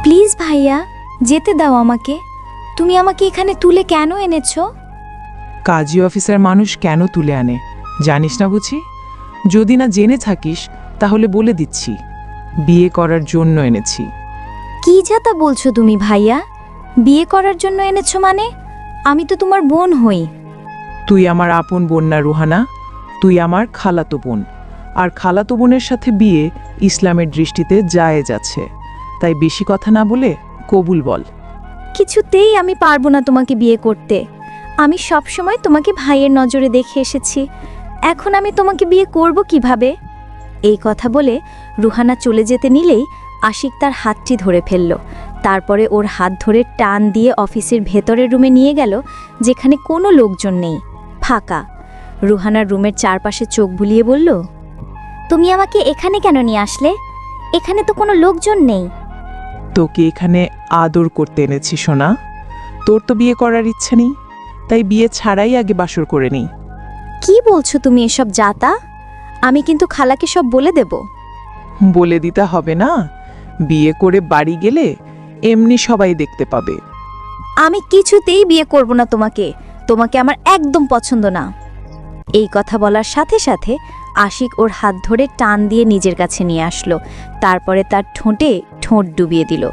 Please ভাইয়া, যেতে দাও আমাকে। তুমি আমাকে এখানে তুলে কেন এনেছো? কাজী অফিসার মানুষ কেন তুলে আনে জানিস না বুঝি? যদি না জেনে থাকিস তাহলে বলে দিচ্ছি, বিয়ে করার জন্য এনেছি। কি যাতা বলছো তুমি ভাইয়া? বিয়ে করার জন্য এনেছো মানে? আমি তো তোমার বোন হই। তুই আমার আপন বোন না রুহানা, তুই আমার খালাতো বোন। আর খালাতো বোনের সাথে বিয়ে ইসলামের দৃষ্টিতে জায়েজ আছে। তাই বেশি কথা না বলে কবুল বল। কিছুতেই আমি পারবো না তোমাকে বিয়ে করতে। আমি সব সময় তোমাকে ভাইয়ের নজরে দেখে এসেছি, এখন আমি তোমাকে বিয়ে করব কিভাবে? এই কথা বলে রুহানা চলে যেতে নিলেই আশিক তার হাতটি ধরে ফেলল। তারপরে ওর হাত ধরে টান দিয়ে অফিসের ভেতরের রুমে নিয়ে গেল, যেখানে কোনো লোকজন নেই, ফাঁকা। রুহানার রুমের চারপাশে চোখ বুলিয়ে বলল, তুমি আমাকে এখানে কেন নিয়ে আসলে? এখানে তো কোনো লোকজন নেই। তোকে এখানে আদর করতে এনেছি সোনা। তোর তো বিয়ে করার ইচ্ছে নেই, তাই বিয়ে ছাড়াই আগে বাসর করে নিই। কি বলছো তুমি এসব যাতা? আমি কিন্তু খালাকে সব বলে দেব। বলে দিতে হবে না, বিয়ে করে বাড়ি গেলে এমনি সবাই দেখতে পাবে। আমি কিছুতেই বিয়ে করব না তোমাকে, তোমাকে আমার একদম পছন্দ না। এই কথা বলার সাথে সাথে আশিক ওর হাত ধরে টান দিয়ে নিজের কাছে নিয়ে আসলো। তারপরে তার ঠোঁটে ঠোঁট ডুবিয়ে দিল।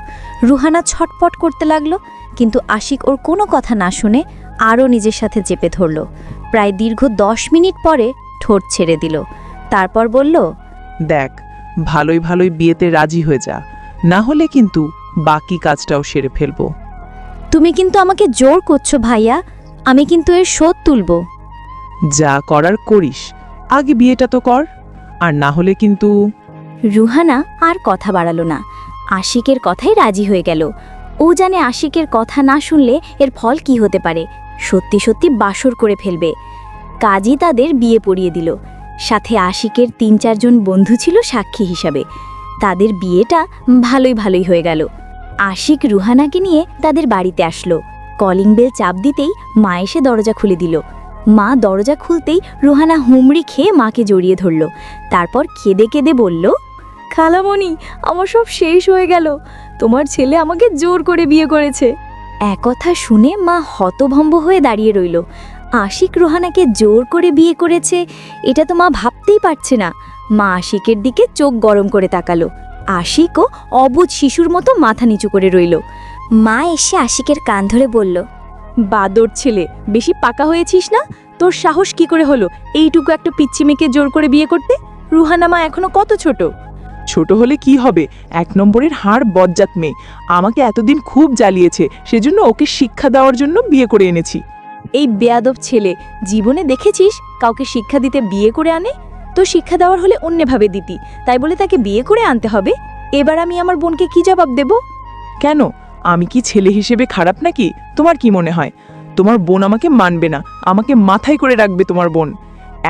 রুহানা ছটপট করতে লাগলো, কিন্তু আশিক ওর কোনো কথা না শুনে আরও নিজের সাথে চেপে ধরল। প্রায় দীর্ঘ 10 মিনিট পরে ঠোঁট ছেড়ে দিল। তারপর বলল, দেখ, ভালোই ভালোই বিয়েতে রাজি হয়ে যা, না হলে কিন্তু বাকি কাজটাও সেরে ফেলবো। তুমি কিন্তু আমাকে জোর করছো ভাইয়া, আমি কিন্তু এর শোধ তুলব। যা করার করিস, আগে বিয়েটা তো কর, আর না হলে কিন্তু। রুহানা আর কথা বাড়ালো না, আশিকের কথাই রাজি হয়ে গেল। ও জানে আশিকের কথা না শুনলে এর ফল কি হতে পারে, সত্যি সত্যি বাসর করে ফেলবে। কাজী তাদের বিয়ে পড়িয়ে দিল। সাথে আশিকের ৩-৪ জন বন্ধু ছিল সাক্ষী হিসাবে। তাদের বিয়েটা ভালোই হয়ে গেল। আশিক রুহানাকে নিয়ে তাদের বাড়িতে আসলো। কলিং বেল চাপ দিতেই মা এসে দরজা খুলে দিল। মা দরজা খুলতেই রুহানা হুমড়ি খেয়ে মাকে জড়িয়ে ধরল। তারপর কেঁদে কেঁদে বলল, খালামণি, আমার সব শেষ হয়ে গেল। তোমার ছেলে আমাকে জোর করে বিয়ে করেছে। একথা শুনে মা হতভম্ব হয়ে দাঁড়িয়ে রইল। আশিক রুহানাকে জোর করে বিয়ে করেছে, এটা তো মা ভাবতেই পারছে না। মা আশিকের দিকে চোখ গরম করে তাকালো। আশিকও অবুঝ শিশুর মতো মাথা নিচু করে রইল। মা এসে আশিকের কান ধরে বলল, বাদর ছেলে, বেশি পাকা হয়েছিস না? তোর সাহস কি করে হলো এইটুকু একটা পিচ্চি মেয়েকে জোর করে বিয়ে করতে? রুহানা মা এখনো কত ছোট। ছোট হলে কি হবে, 1 নম্বরের হাড় বজ্জাত মেয়ে। আমাকে এতদিন খুব জ্বালিয়েছে, সেজন্য ওকে শিক্ষা দেওয়ার জন্য বিয়ে করে এনেছি। এই বেয়াদব ছেলে, জীবনে দেখেছিস কাউকে শিক্ষা দিতে বিয়ে করে আনে? তো শিক্ষা দেওয়ার হলে অন্যভাবে দিতি, তাই বলে তাকে বিয়ে করে আনতে হবে? এবার আমি আমার বোনকে কি জবাব দেব? কেন, আমি কি ছেলে হিসেবে খারাপ নাকি? তোমার কি মনে হয় তোমার বোন আমাকে মানবে না? আমাকে মাথায় করে রাখবে তোমার বোন।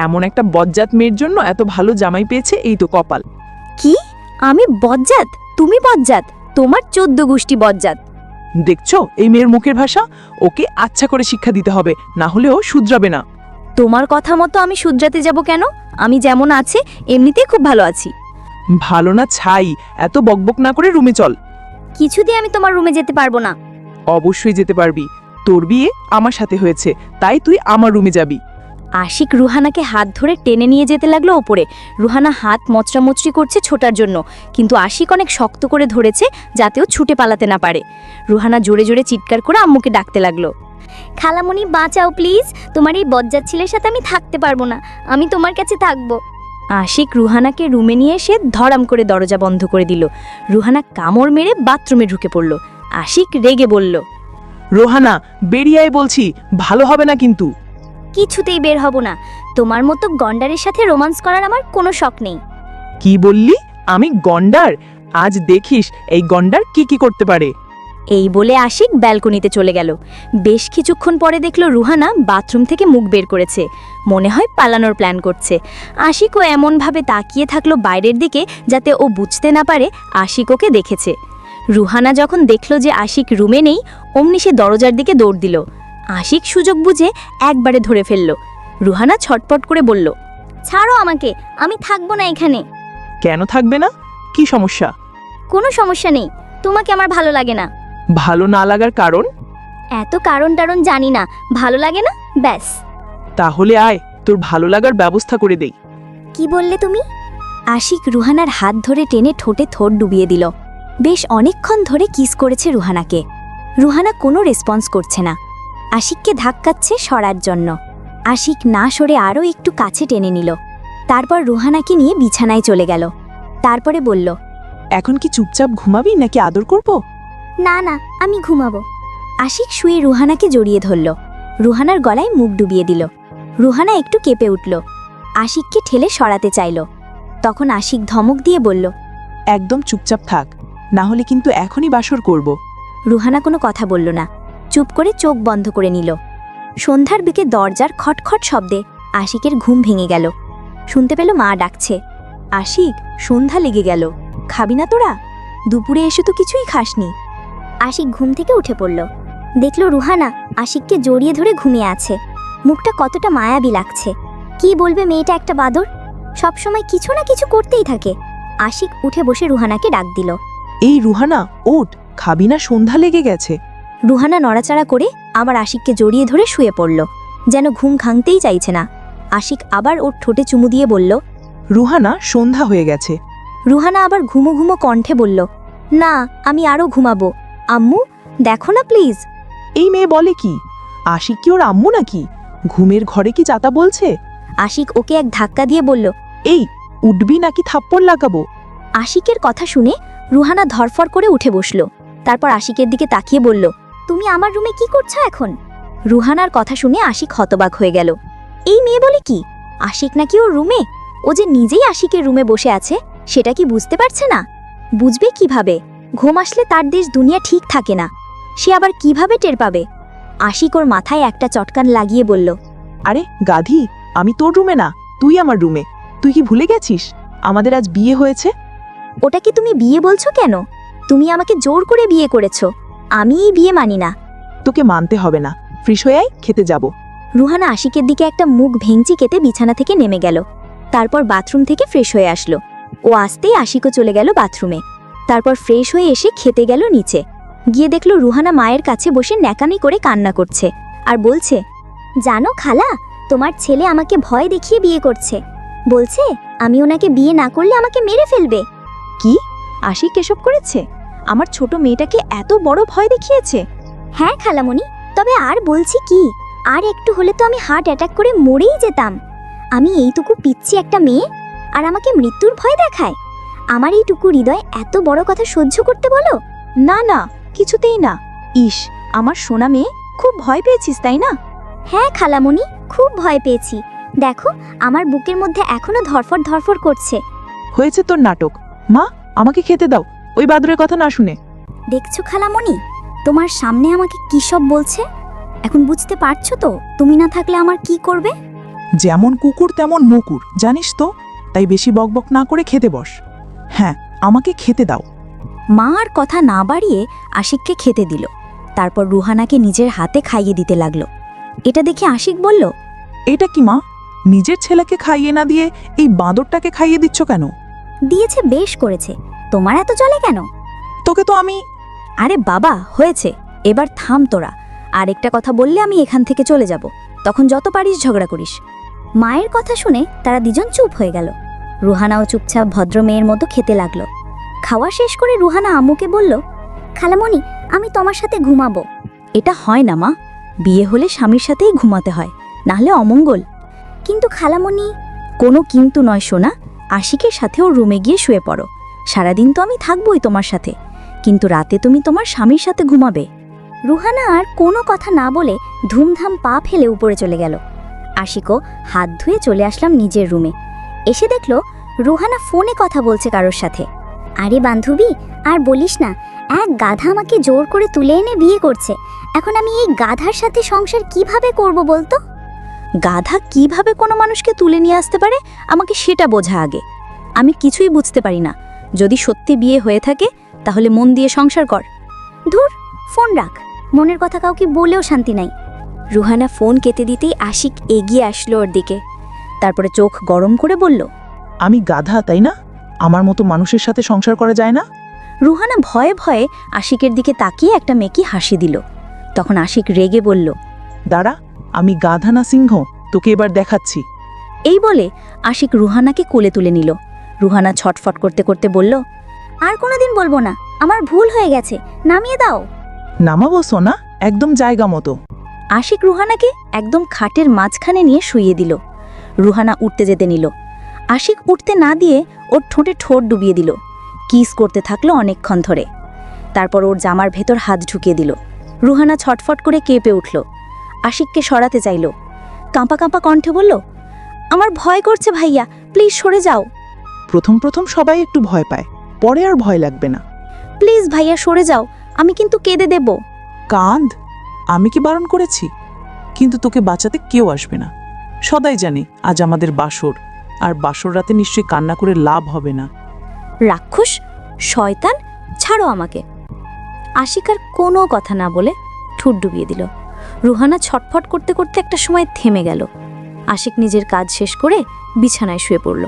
এমন একটা বজ্জাত মেয়ের জন্য এত ভালো জামাই পেয়েছে, এই তো কপাল। কি? আমি বজ্জাত? তুমি বজ্জাত? তোমার 14 গোষ্ঠী বজ্জাত। দেখছো এই মেয়ের মুখের ভাষা? ওকে আচ্ছা করে শিক্ষা দিতে হবে, না হলে ও শুধরাবে না। তোমার কথা মতো আমি শুধরাতে যাব কেন? আমি যেমন আছে এমনিতেই খুব ভালো আছি। ভালো না ছাই, এত বকবক না করে রুমে চল। কিছুতেই আমি তোমার রুমে যেতে পারবো না। অবশ্যই যেতে পারবি, তোর বিয়ে আমার সাথে হয়েছে, তাই তুই আমার রুমে যাবি। আশিক রুহানাকে হাত ধরে টেনে নিয়ে যেতে লাগলো ওপরে। রুহানা হাত মচড়ামচড়ি করছে ছোটার জন্য, কিন্তু আশিক অনেক শক্ত করে ধরেছে যাতেও ছুটে পালাতে না পারে। রুহানা জোরে জোরে চিৎকার করে আম্মুকে ডাকতে লাগলো, খালামণি বাঁচাও প্লিজ, তোমার এই বজ্জাত ছেলের সাথে আমি থাকতে পারবো না, আমি তোমার কাছে থাকবো। আশিক রুহানাকে রুমে নিয়ে এসে ধরাম করে দরজা বন্ধ করে দিল। রুহানা কামড় মেরে বাথরুমে ঢুকে পড়ল। আশিক রেগে বলল, রোহানা, বেরিয়ে আয় বলছি, ভালো হবে না কিন্তু। কিছুতেই বের হব না। তোমার মতো গন্ডারের সাথে রোমান্স করার আমার কোনো শখ নেই। কি বললি? আমি গন্ডার? আজ দেখিস এই গন্ডার কি কি করতে পারে। এই বলে আশিক ব্যালকনিতে চলে গেল। বেশ কিছুক্ষণ পরে দেখল রুহানা বাথরুম থেকে মুখ বের করেছে, মনে হয় পালানোর প্ল্যান করছে। আশিকও এমনভাবে তাকিয়ে থাকলো বাইরের দিকে যাতে ও বুঝতে না পারে আশিক ওকে দেখেছে। রুহানা যখন দেখল যে আশিক রুমে নেই, অমনি সে দরজার দিকে দৌড় দিল। আশিক সুযোগ বুঝে একবারে ধরে ফেলল। রুহানা ছটপট করে বলল, ছাড়ো আমাকে, আমি থাকবো না এখানে। কেন থাকবে না? কি সমস্যা? কোনো সমস্যা নেই, তোমাকে আমার ভালো লাগে না। ভালো না লাগার কারণ? এত কারণ টারণ জানি না, ভালো লাগে না ব্যাস। তাহলে আয়, তোর ভালো লাগার ব্যবস্থা করে দেই। কি বললে তুমি? আশিক রুহানার হাত ধরে টেনে ঠোঁটে ঠোঁট ডুবিয়ে দিল। বেশ অনেকক্ষণ ধরে কিস করেছে রুহানাকে। রুহানা কোনো রেসপন্স করছে না। আশিককে ধাক্কাচ্ছে সরার জন্য। আশিক না সরে আরও একটু কাছে টেনে নিল। তারপর রুহানাকে নিয়ে বিছানায় চলে গেল। তারপরে বলল, এখন কি চুপচাপ ঘুমাবি নাকি আদর করব? না না, আমি ঘুমাবো। আশিক শুয়ে রুহানাকে জড়িয়ে ধরল। রুহানার গলায় মুখ ডুবিয়ে দিল। রুহানা একটু কেঁপে উঠল। আশিককে ঠেলে সরাতে চাইল। তখন আশিক ধমক দিয়ে বলল, একদম চুপচাপ থাক, না হলে কিন্তু এখনই বাসর করব। রুহানা কোনো কথা বলল না, চুপ করে চোখ বন্ধ করে নিল। সন্ধ্যার দিকে দরজার খটখট শব্দে আশিকের ঘুম ভেঙে গেল। শুনতে পেল মা ডাকছে, আশিক, সন্ধ্যা লেগে গেল, খাবি না তোরা? দুপুরে এসে তো কিছুই খাসনি। আশিক ঘুম থেকে উঠে পড়ল। দেখল রুহানা আশিককে জড়িয়ে ধরে ঘুমিয়ে আছে। মুখটা কতটা মায়াবী লাগছে। কি বলবে মেয়েটা একটা বাদর, সবসময় কিছু না কিছু করতেই থাকে। আশিক উঠে বসে রুহানাকে ডাক দিল। এই রুহানা, ওঠ, খাবি না? সন্ধ্যা লেগে গেছে। রুহানা নড়াচড়া করে আবার আশিককে জড়িয়ে ধরে শুয়ে পড়ল, যেন ঘুম ভাঙতেই চাইছে না। আশিক আবার ওর ঠোঁটে চুমু দিয়ে বলল, রুহানা, সন্ধ্যা হয়ে গেছে। রুহানা আবার ঘুমো ঘুমো কণ্ঠে বলল, না, আমি আরও ঘুমাবো। আম্মু, দেখো না প্লিজ। এই মেয়ে বলে কি? আশিক কি ওর আম্মু নাকি? ঘুমের ঘরে কি চাতা বলছে? আশিক ওকে এক ধাক্কা দিয়ে বলল, এই, উঠবি নাকি থাপ্পড় লাগাবো? আশিকের কথা শুনে রুহানা ধরফর করে উঠে বসল। তারপর আশিকের দিকে তাকিয়ে বলল, তুমি আমার রুমে কি করছো এখন? রুহানার কথা শুনে আশিক হতবাক হয়ে গেল। এই মেয়ে বলে কি? আশিক নাকি ওর রুমে? ও যে নিজেই আশিকের রুমে বসে আছে সেটা কি বুঝতে পারছে না? বুঝবে কিভাবে? ঘুম আসলে তার দেশ দুনিয়া ঠিক থাকে না, সে আবার কিভাবে টের পাবে? আশিক ওর মাথায় একটা চটকান লাগিয়ে বলল, আরে গাধি, আমি তোর রুমে না, তুই আমার রুমে। তুই কি ভুলে গেছিস আমাদের আজ বিয়ে হয়েছে? ওটা কি তুমি বিয়ে বলছো কেন? তুমি আমাকে জোর করে বিয়ে করেছো, আমি এই বিয়ে মানি না। তোকে মানতে হবে না, ফ্রেশ হয়ে আয়, খেতে যাব। রুহানা আশিকের দিকে একটা মুখ ভেঙচি কেটে বিছানা থেকে নেমে গেল। তারপর বাথরুম থেকে ফ্রেশ হয়ে আসলো। ও আসতেই আশিকও চলে গেল বাথরুমে। তারপর ফ্রেশ হয়ে এসে খেতে গেল নিচে। গিয়ে দেখল রুহানা মায়ের কাছে বসে ন্যাকামি করে কান্না করছে আর বলছে, জানো খালা, তোমার ছেলে আমাকে ভয় দেখিয়ে বিয়ে করছে। বলছে আমি ওনাকে বিয়ে না করলে আমাকে মেরে ফেলবে। কি? আশিক এসব করেছে? আমার ছোট মেয়েটাকে এত বড় ভয় দেখিয়েছে? হ্যাঁ খালামণি, তবে আর বলছি কি, আর একটু হলে তো আমি হার্ট অ্যাটাক করে মরেই যেতাম। আমি এইটুকু পিচ্ছি একটা মেয়ে, আর আমাকে মৃত্যুর ভয় দেখায়? আমার এইটুকু হৃদয় এত বড় কথা সহ্য করতে বলো? না না, কিছুতেই না। ইস, আমার সোনা মেয়ে, খুব ভয় পেয়েছিস তাই না? হ্যাঁ খালামণি, খুব ভয় পেয়েছি। দেখো, আমার বুকের মধ্যে এখনো ধরফর ধরফর করছে। হয়েছে তোর নাটক। মা, আমাকে খেতে দাও, ওই বাদরের কথা না শুনে। দেখছো খালামণি, তোমার সামনে আমাকে কি সব বলছে? এখন বুঝতে পারছো তো তুমি না থাকলে আমার কি করবে? যেমন কুকুর তেমন মুকুর, জানিস তো? তাই বেশি বকবক না করে খেতে বস। হ্যাঁ, আমাকে খেতে দাও। মা আর কথা না বাড়িয়ে আশিককে খেতে দিল। তারপর রুহানাকে নিজের হাতে খাইয়ে দিতে লাগলো। এটা দেখে আশিক বলল, এটা কি মা? নিজের ছেলেকে খাইয়ে না দিয়ে এই বাঁদরটাকে খাইয়ে দিচ্ছ কেন? দিয়েছে, বেশ করেছে, তোমার এত চলে কেন? তোকে তো আমি... আরে বাবা, হয়েছে, এবার থাম তোরা। আরেকটা কথা বললে আমি এখান থেকে চলে যাব, তখন যত পারিস ঝগড়া করিস। মায়ের কথা শুনে তারা দুজন চুপ হয়ে গেল। রুহানাও চুপচাপ ভদ্র মেয়ের মতো খেতে লাগলো। খাওয়া শেষ করে রুহানা আম্মুকে বলল, খালামণি, আমি তোমার সাথে ঘুমাবো। এটা হয় না মা, বিয়ে হলে স্বামীর সাথেই ঘুমাতে হয়, নাহলে অমঙ্গল। কিন্তু খালামণি... কোনো কিন্তু নয় সোনা, আশিকের সাথে ওর রুমে গিয়ে শুয়ে পড়ো। সারাদিন তো আমি থাকবোই তোমার সাথে, কিন্তু রাতে তুমি তোমার স্বামীর সাথে ঘুমাবে। রুহানা আর কোনো কথা না বলে ধুমধাম পা ফেলে উপরে চলে গেল। আশিকও হাত ধুয়ে চলে আসলাম নিজের রুমে। এসে দেখল রুহানা ফোনে কথা বলছে কারোর সাথে। আরে বান্ধবী, আর বলিস না, এক গাধা আমাকে জোর করে তুলে এনে বিয়ে করছে। এখন আমি এই গাধার সাথে সংসার কিভাবে করব বলতো? গাধা কিভাবে কোনো মানুষকে তুলে নিয়ে আসতে পারে আমাকে সেটা বোঝা আগে। আমি কিছুই বুঝতে পারি না। যদি সত্যি বিয়ে হয়ে থাকে তাহলে মন দিয়ে সংসার কর। ধুর, ফোন রাখ, মনের কথা কাউকে বলেও শান্তি নাই। রুহানা ফোন কেটে দিতেই আশিক এগিয়ে আসলো ওর দিকে। তারপরে চোখ গরম করে বলল, আমি গাধা তাই না? আমার মতো মানুষের সাথে সংসার করা যায় না? রুহানা ভয়ে ভয়ে আশিকের দিকে তাকিয়ে একটা মেকি হাসি দিল। তখন আশিক রেগে বলল, দাঁড়া, আমি গাধা না সিংহ, তোকে এবার দেখাচ্ছি। এই বলে আশিক রুহানাকে কোলে তুলে নিল। রুহানা ছটফট করতে করতে বলল, আর কোনোদিন বলবো না, আমার ভুল হয়ে গেছে, নামিয়ে দাও। নামাবো সোনা, একদম জায়গা মতো। আশিক রুহানাকে একদম খাটের মাঝখানে নিয়ে শুইয়ে দিল। রুহানা উঠতে যেতে নিল। আশিক উঠতে না দিয়ে ওর ঠোঁটে ঠোঁট ডুবিয়ে দিল। কিস করতে থাকলো অনেকক্ষণ ধরে। তারপর ওর জামার ভেতর হাত ঢুকিয়ে দিল। রুহানা ছটফট করে কেঁপে উঠল। আশিককে সরাতে চাইল। কাঁপা কাঁপা কণ্ঠে বলল, আমার ভয় করছে ভাইয়া, প্লিজ সরে যাও। প্রথম প্রথম সবাই একটু ভয় পায়, পরে আর ভয় লাগবে না। প্লিজ ভাইয়া সরে যাও, আমি কিন্তু কেঁদে দেব। কাঁদ, আমি কি বারণ করেছি? কিন্তু তোকে বাঁচাতে কেউ আসবে না। সদাই জানি আজ আমাদের বাসর, আর বাসর রাতে নিশ্চয়ই কান্না করে লাভ হবে না। রাক্ষস, শয়তান, ছাড়ো আমাকে। আশিক আর কোনো কথা না বলে ঠোঁট ডুবিয়ে দিল। রুহানা ছটফট করতে করতে একটা সময় থেমে গেল। আশিক নিজের কাজ শেষ করে বিছানায় শুয়ে পড়ল।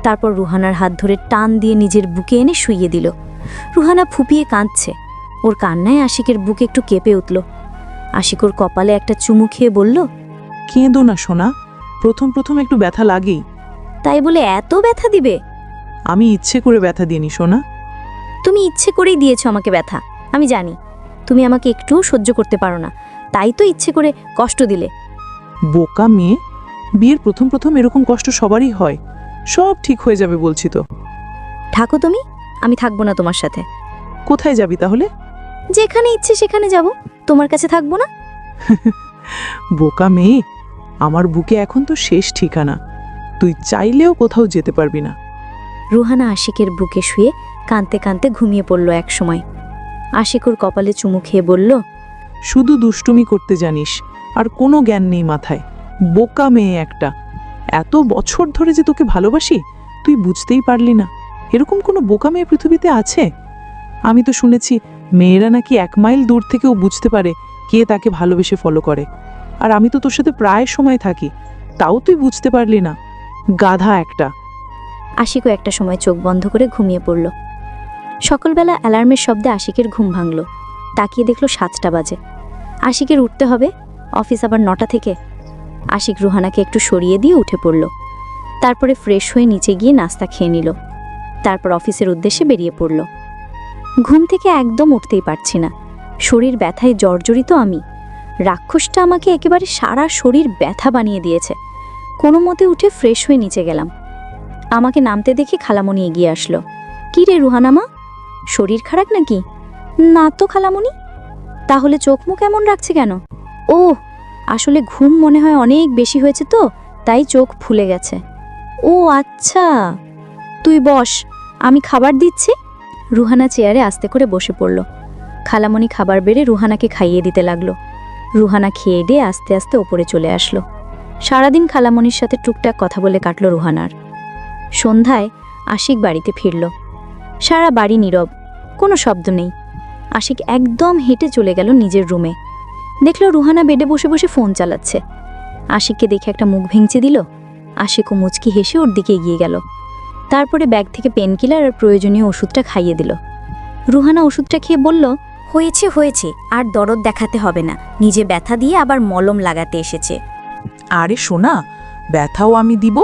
তারপর রুহানার হাত ধরে টান দিয়ে নিজের বুকে এনে শুইয়ে দিল। রুহানা ফুপিয়ে কাঁদছে। ওর কান্নায় আশিকের বুকে একটু কেঁপে উঠল। আশিক ওর কপালে একটা চুমু খেয়ে বলল, কেঁদো না সোনা, প্রথম প্রথম একটু ব্যথা লাগেই। তাই বলে এত ব্যথা দিবে? আমি ইচ্ছে করে ব্যথা দিইনি সোনা। তুমি ইচ্ছে করেই দিয়েছো আমাকে ব্যথা, আমি জানি। তুমি আমাকে একটুও সহ্য করতে পারো না, তাই তো ইচ্ছে করে কষ্ট দিলে। বোকা মেয়ে, বিয়ের প্রথম প্রথম এরকম কষ্ট সবারই হয়, সব ঠিক হয়ে যাবে বলছি তো। থাকো তুমি, আমি থাকবো না তোমার সাথে। কোথায় যাবি তাহলে? যেখানে ইচ্ছে সেখানে যাব, তোমার কাছে থাকবো না। বোকা মেয়ে, আমার বুকে এখন তো শেষ ঠিকানা, তুই চাইলেও কোথাও যেতে পারবি না। রুহানা আশিকের বুকে শুয়ে কাঁদতে কাঁদতে ঘুমিয়ে পড়ল এক সময়। আশিক ওর কপালে চুমু খেয়ে বলল, শুধু দুষ্টুমি করতে জানিস, আর কোনো জ্ঞান নেই মাথায়। বোকা মেয়ে একটা। এত বছর ধরে যে তোকে ভালোবাসি, তুই বুঝতেই পারলি না। এরকম কোনো বোকা মেয়ে পৃথিবীতে আছে? আমি তো শুনেছি মেয়েরা নাকি 1 মাইল দূর থেকেও বুঝতে পারে কে তাকে ভালোবেসে ফলো করে। আর আমি তো তোর সাথে প্রায় সময় থাকি, তাও তুই বুঝতে পারলি না। গাধা একটা। আশিকও একটা সময় চোখ বন্ধ করে ঘুমিয়ে পড়ল। সকালবেলা অ্যালার্মের শব্দে আশিকের ঘুম ভাঙল। তাকিয়ে দেখল 7টা বাজে। আশিকের উঠতে হবে, অফিস আবার 9টা থেকে। আশিক রুহানাকে একটু সরিয়ে দিয়ে উঠে পড়ল। তারপরে ফ্রেশ হয়ে নিচে গিয়ে নাস্তা খেয়ে নিল। তারপর অফিসের উদ্দেশ্যে বেরিয়ে পড়ল। ঘুম থেকে একদম উঠতেই পারছি না, শরীর ব্যথায় জর্জরিত আমি। রাক্ষসটা আমাকে একেবারে সারা শরীর ব্যথা বানিয়ে দিয়েছে। কোনো মতে উঠে ফ্রেশ হয়ে নিচে গেলাম। আমাকে নামতে দেখে খালামণি এগিয়ে আসলো। কি রে রুহানা মা, শরীর খারাপ নাকি? না তো খালামণি। তাহলে চোখ মুখ এমন রাখছে কেন? ও, আসলে ঘুম মনে হয় অনেক বেশি হয়েছে তো, তাই চোখ ফুলে গেছে। ও আচ্ছা, তুই বস, আমি খাবার দিচ্ছি। রুহানা চেয়ারে আস্তে করে বসে পড়ল। খালামণি খাবার বেড়ে রুহানাকে খাইয়ে দিতে লাগলো। রুহানা খেয়ে দিয়ে আস্তে আস্তে ওপরে চলে আসলো। সারাদিন খালামণির সাথে টুকটাক কথা বলে কাটল রুহানার। সন্ধ্যায় আশিক বাড়িতে ফিরল। সারা বাড়ি নীরব, কোনো শব্দ নেই। আশিক একদম হেঁটে চলে গেল নিজের রুমে। দেখল রুহানা বেডে বসে বসে ফোন চালাচ্ছে। আশিককে দেখে একটা মুখ ভেঙচে দিল। আশিকও মুচকি হেসে ওর দিকে এগিয়ে গেল। তারপরে ব্যাগ থেকে পেনকিলার আর প্রয়োজনীয় ওষুধটা খাইয়ে দিল। রুহানা ওষুধটা খেয়ে বলল, হয়েছে হয়েছে, আর দরদ দেখাতে হবে না, নিজে ব্যথা দিয়ে আবার মলম লাগাতে এসেছে। আরে সোনা, ব্যথাও আমি দিব,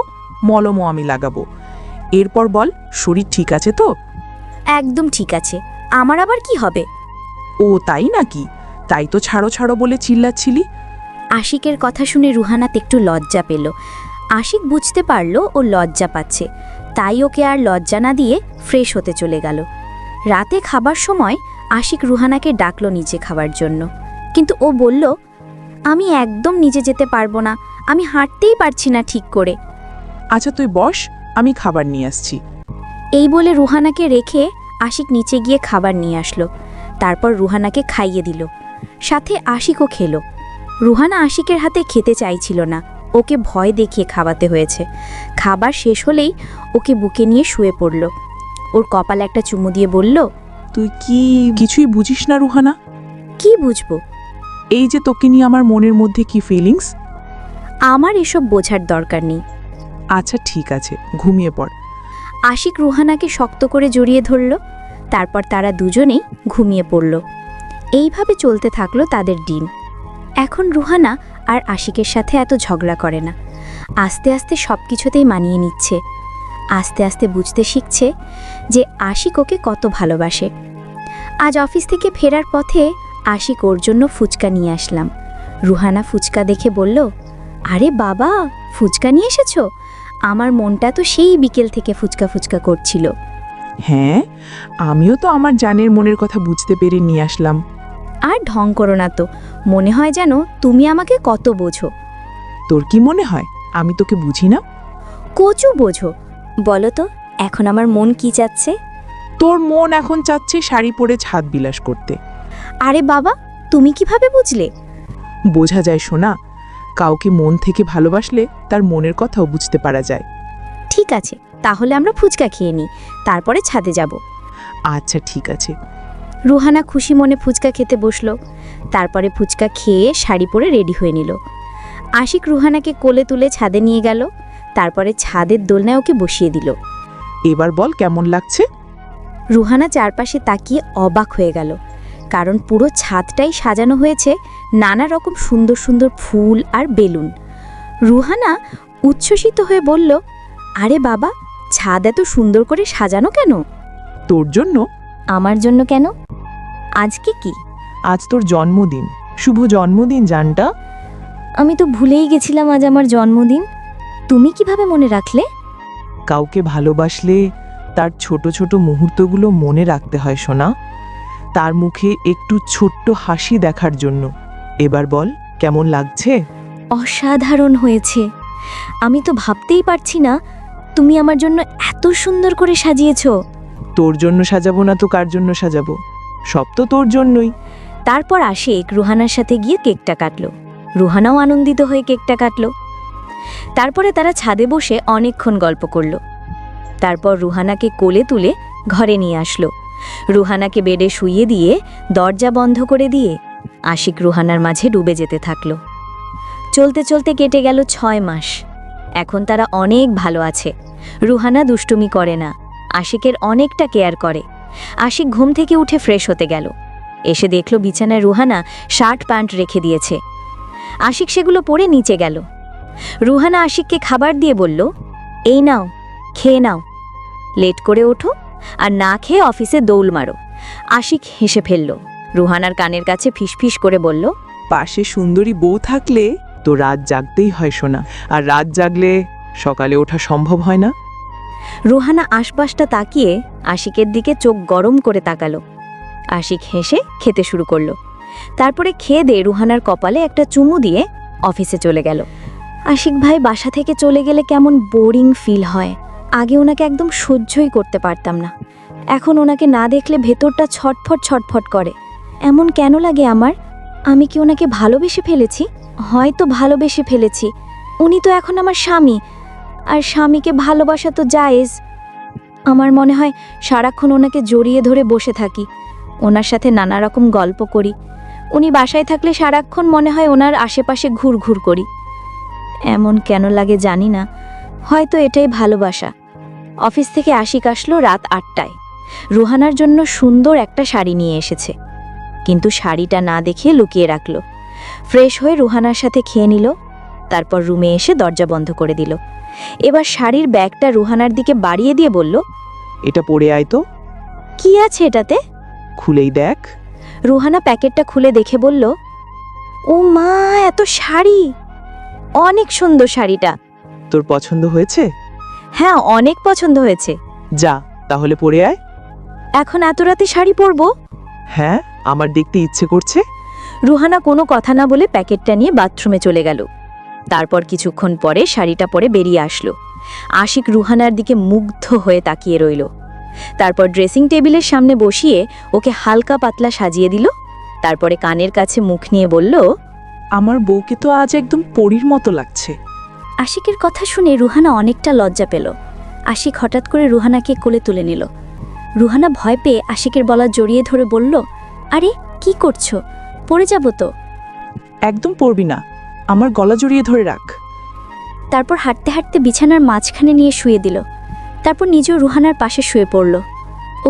মলমও আমি লাগাবো। এরপর বল, শরীর ঠিক আছে তো? একদম ঠিক আছে, আমার আবার কি হবে? ও তাই নাকি? তাই তো ছাড়ো ছাড়ো বলে চিল্লাচ্ছিলি। আশিকের কথা শুনে রুহানাতে একটু লজ্জা পেল। আশিক বুঝতে পারল ও লজ্জা পাচ্ছে, তাই ওকে আর লজ্জা না দিয়ে ফ্রেশ হতে চলে গেল। রাতে খাবার সময় আশিক রুহানাকে ডাকলো নিচে খাবার জন্য, কিন্তু ও বলল, আমি একদম নিচে যেতে পারবো না, আমি হাঁটতেই পারছি না ঠিক করে। আচ্ছা তুই বস, আমি খাবার নিয়ে আসছি। এই বলে রুহানাকে রেখে আশিক নিচে গিয়ে খাবার নিয়ে আসলো। তারপর রুহানাকে খাইয়ে দিল, সাথে আশিকও খেলো। রুহানা আশিকের হাতে খেতে চাইছিল না, ওকে ভয় দেখিয়ে খাওয়াতে হয়েছে। খাবার শেষ হলেই ওকে বুকে নিয়ে শুয়ে পড়ল। ওর কপালে একটা চুমু দিয়ে বলল, তুই কি কিছুই বুঝিস না রুহানা? কি বুঝবো? এই যে তোকে নিয়ে আমার মনের মধ্যে কি ফিলিংস। আমার এসব বোঝার দরকার নেই। আচ্ছা ঠিক আছে, ঘুমিয়ে পড়। আশিক রুহানাকে শক্ত করে জড়িয়ে ধরল। তারপর তারা দুজনেই ঘুমিয়ে পড়ল। এইভাবে চলতে থাকলো তাদের দিন। এখন রুহানা আর আশিকের সাথে এত ঝগড়া করে না। আস্তে আস্তে সব কিছুতেই মানিয়ে নিচ্ছে। আস্তে আস্তে বুঝতে শিখছে যে আশিক ওকে কত ভালোবাসে। আজ অফিস থেকে ফেরার পথে আশিক ওর জন্য ফুচকা নিয়ে আসলাম। রুহানা ফুচকা দেখে বলল, আরে বাবা, ফুচকা নিয়ে এসেছো? আমার মনটা তো সেই বিকেল থেকে ফুচকা ফুচকা করছিল। হ্যাঁ, আমিও তো আমার জানের মনের কথা বুঝতে পেরে নিয়ে আসলাম। আর ঢং করো না তো, মনে হয় যেন তুমি আমাকে কত বোঝো। তোর কি মনে হয় আমি তোকে বুঝি না? কচু বোঝো। বলো তো, এখন আমার মন কি চাচ্ছে? তোর মন এখন চাচ্ছে শাড়ি পরে ছাদ বিলাস করতে। আরে বাবা, তুমি কিভাবে বুঝলে? বোঝা যায় সোনা, কাউকে মন থেকে ভালোবাসলে তার মনের কথাও বুঝতে পারা যায়। ঠিক আছে, তাহলে আমরা ফুচকা খেয়ে নিই, তারপরে ছাদে যাব। আচ্ছা ঠিক আছে। রুহানা খুশি মনে ফুচকা খেতে বসলো। তারপরে ফুচকা খেয়ে শাড়ি পরে রেডি হয়ে নিল। আশিক রুহানাকে কোলে তুলে ছাদে নিয়ে গেল। তারপরে ছাদের দোলনায় ওকে বসিয়ে দিল। এবার বল কেমন লাগছে? রুহানা চারপাশে তাকিয়ে অবাক হয়ে গেল, কারণ পুরো ছাদটাই সাজানো হয়েছে নানা রকম সুন্দর সুন্দর ফুল আর বেলুন। রুহানা উচ্ছ্বসিত হয়ে বলল, আরে বাবা, ছাদ এত সুন্দর করে সাজানো কেন? তোর জন্য। আমার জন্য কেন? আজকে কি? আজ তোর জন্মদিন। শুভ জন্মদিন জানটা। আমি তো ভুলেই গেছিলাম আজ আমার জন্মদিন। তুমি কিভাবে মনে রাখলে? কাউকে ভালোবাসলে তার ছোট ছোট মুহূর্তগুলো মনে রাখতে হয় সোনা, তার মুখে একটু ছোট্ট হাসি দেখার জন্য। এবার বল কেমন লাগছে? অসাধারণ হয়েছে। আমি তো ভাবতেই পারছি না তুমি আমার জন্য এত সুন্দর করে সাজিয়েছো। তোর জন্য সাজাবো না তো কার জন্য সাজাবো? সব তো তোর জন্যই। তারপর আশিক রুহানার সাথে গিয়ে কেকটা কাটলো। রুহানাও আনন্দিত হয়ে কেকটা কাটলো। তারপরে তারা ছাদে বসে অনেকক্ষণ গল্প করলো। তারপর রুহানাকে কোলে তুলে ঘরে নিয়ে আসলো। রুহানাকে বেডে শুইয়ে দিয়ে দরজা বন্ধ করে দিয়ে আশিক রুহানার মাঝে ডুবে যেতে থাকলো। চলতে চলতে কেটে গেল 6 মাস। এখন তারা অনেক ভালো আছে। রুহানা দুষ্টুমি করে না, আশিকের অনেকটা কেয়ার করে। আশিক ঘুম থেকে উঠে ফ্রেশ হতে গেল। এসে দেখল বিছানায় রুহানা শার্ট প্যান্ট রেখে দিয়েছে। আশিক সেগুলো পরে নিচে গেল। রুহানা আশিককে খাবার দিয়ে বলল, এই নাও, খেয়ে নাও। লেট করে ওঠো, আর না খেয়ে অফিসে দৌড় মারো। আশিক হেসে ফেলল। রুহানার কানের কাছে ফিসফিস করে বলল, পাশে সুন্দরী বউ থাকলে তো রাত জাগতেই হয় সোনা, আর রাত জাগলে সকালে ওঠা সম্ভব হয় না। রুহানা আশপাশটা তাকিয়ে আশিকের দিকে চোখ গরম করে তাকালো। আশিক হেসে খেতে শুরু করলো। তারপরে খেয়ে দিয়ে রুহানার কপালে একটা চুমু দিয়ে অফিসে চলে গেল। আশিক ভাই বাসা থেকে চলে গেলে কেমন বোরিং ফিল হয়। আগে ওনাকে একদম সহ্যই করতে পারতাম না। এখন ওনাকে না দেখলে ভেতরটা ছটফট ছটফট করে। এমন কেন লাগে আমার? আমি কি ওনাকে ভালোবেসে ফেলেছি? হয়তো ভালোবেসে ফেলেছি। উনি তো এখন আমার স্বামী, আর স্বামীকে ভালোবাসা তো জায়েজ। আমার মনে হয় সারাক্ষণ ওনাকে জড়িয়ে ধরে বসে থাকি, ওনার সাথে নানা রকম গল্প করি। উনি বাসায় থাকলে সারাক্ষণ মনে হয় ওনার আশেপাশে ঘুরঘুর করি। এমন কেন লাগে জানি না, হয়তো এটাই ভালোবাসা। অফিস থেকে আশিক আসলো রাত 8টায়। রুহানার জন্য সুন্দর একটা শাড়ি নিয়ে এসেছে, কিন্তু শাড়িটা না দেখে লুকিয়ে রাখলো। ফ্রেশ হয়ে রুহানার সাথে খেয়ে নিল। তারপর রুমে এসে দরজা বন্ধ করে দিল। এবার শাড়ির ব্যাগটা রুহানার দিকে বাড়িয়ে দিয়ে বলল, এটা পরে আয় তো। কি আছে এটাতে? খুলেই দেখ। রুহানা প্যাকেটটা খুলে দেখে বলল, ও মা, এত শাড়ি! অনেক সুন্দর শাড়িটা। তোর পছন্দ হয়েছে? হ্যাঁ, অনেক পছন্দ হয়েছে। যা তাহলে পরে আয়। এখন এত রাতে শাড়ি পরবো? হ্যাঁ, আমার দেখতে ইচ্ছে করছে। রুহানা কোনো কথা না বলে প্যাকেটটা নিয়ে বাথরুমে চলে গেল। তারপর কিছুক্ষণ পরে শাড়িটা পরে বেরিয়ে আসলো। আশিক রুহানার দিকে মুগ্ধ হয়ে তাকিয়ে রইল। তারপর ড্রেসিং টেবিলের সামনে বসিয়ে ওকে হালকা পাতলা সাজিয়ে দিল। তারপরে কানের কাছে মুখ নিয়ে বলল, আমার বউকে তো আজ একদম পরীর মতো লাগছে। আশিকের কথা শুনে রুহানা অনেকটা লজ্জা পেল। আশিক হঠাৎ করে রুহানাকে কোলে তুলে নিল। রুহানা ভয় পেয়ে আশিকের গলা জড়িয়ে ধরে বলল, আরে কি করছো? পড়ে যাব তো। একদম পরবি না, আমার গলা জড়িয়ে ধরে রাখ। তারপর হাঁটতে হাঁটতে বিছানার মাঝখানে নিয়ে শুয়ে দিল। তারপর নিজেও রুহানার পাশে শুয়ে পড়ল।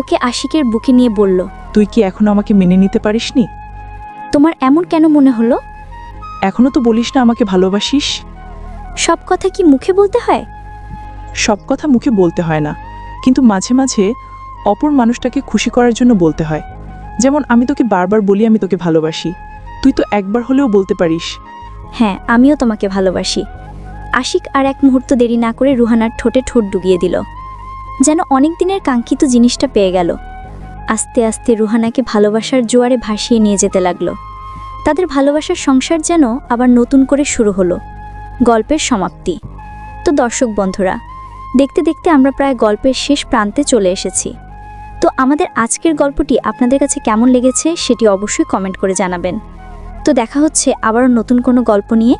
ওকে আশিকের বুকে নিয়ে বলল, তুই কি এখনো আমাকে মেনে নিতে পারিসনি? তোমার এমন কেন মনে হলো? এখনো তো বলিস না আমাকে ভালোবাসিস। সব কথা কি মুখে বলতে হয়? সব কথা মুখে বলতে হয় না, কিন্তু মাঝে মাঝে অপর মানুষটাকে খুশি করার জন্য বলতে হয়। যেমন আমি তোকে বারবার বলি আমি তোকে ভালোবাসি, তুই তো একবার হলেও বলতে পারিস। হ্যাঁ, আমিও তোমাকে ভালোবাসি। আশিক আর এক মুহূর্ত দেরি না করে রুহানার ঠোঁটে ঠোঁট ডুবিয়ে দিল, যেন অনেক দিনের কাঙ্ক্ষিত জিনিসটা পেয়ে গেল। আস্তে আস্তে রুহানাকে ভালোবাসার জোয়ারে ভাসিয়ে নিয়ে যেতে লাগলো। তাদের ভালোবাসার সংসার যেন আবার নতুন করে শুরু হলো। গল্পের সমাপ্তি। তো দর্শক বন্ধুরা, দেখতে দেখতে আমরা প্রায় গল্পের শেষ প্রান্তে চলে এসেছি। তো আমাদের আজকের গল্পটি আপনাদের কাছে কেমন লেগেছে সেটি অবশ্যই কমেন্ট করে জানাবেন। তো দেখা হচ্ছে আবারও নতুন কোনো গল্প নিয়ে।